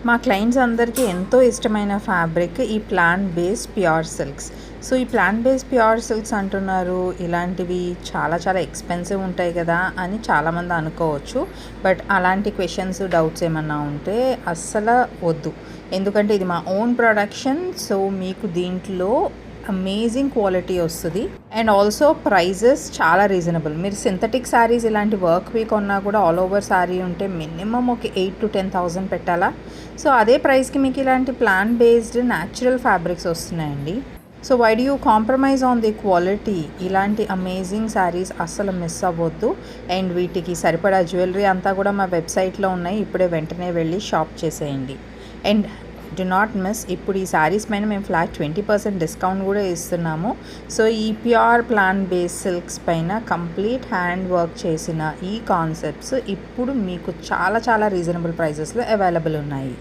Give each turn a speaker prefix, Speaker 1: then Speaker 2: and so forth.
Speaker 1: మా క్లయింట్స్ అందరికీ ఎంతో ఇష్టమైన ఫ్యాబ్రిక్ ఈ plant based pure silks. So ఈ ప్లాంట్ బేస్డ్ ప్యూర్ సిల్క్స్ అంటున్నారు, ఇలాంటివి చాలా చాలా ఎక్స్పెన్సివ్ ఉంటాయి కదా అని చాలామంది అనుకోవచ్చు. బట్ అలాంటి క్వశ్చన్స్, డౌట్స్ ఏమన్నా ఉంటే అస్సలు వద్దు. ఎందుకంటే ఇది మా ఓన్ ప్రొడక్షన్. సో మీకు దీంట్లో అమేజింగ్ క్వాలిటీ వస్తుంది. అండ్ ఆల్సో ప్రైజెస్ చాలా రీజనబుల్. మీరు సింథటిక్ శారీస్ ఇలాంటి వర్క్వి కొన్నా కూడా ఆల్ ఓవర్ శారీ ఉంటే మినిమం ఒక 8,000 to 10,000 పెట్టాలా. సో అదే ప్రైస్కి మీకు ఇలాంటి ప్లాంట్ బేస్డ్ న్యాచురల్ ఫ్యాబ్రిక్స్ వస్తున్నాయండి. So why do you compromise on the quality? ఇలాంటి అమేజింగ్ శారీస్ అస్సలు మిస్ అవ్వద్దు. అండ్ వీటికి సరిపడా జ్యువెలరీ అంతా కూడా మా వెబ్సైట్లో ఉన్నాయి. ఇప్పుడే వెంటనే వెళ్ళి షాప్ చేసేయండి. అండ్ డు నాట్ మిస్, ఇప్పుడు ఈ శారీస్ పైన మేము ఫ్లాట్ 20% డిస్కౌంట్ కూడా ఇస్తున్నాము. సో ఈ ప్యూర్ ప్లాంట్ బేస్డ్ సిల్క్స్ పైన కంప్లీట్ హ్యాండ్ వర్క్ చేసిన ఈ కాన్సెప్ట్స్ ఇప్పుడు మీకు చాలా చాలా రీజనబుల్ ప్రైజెస్లో అవైలబుల్ ఉన్నాయి.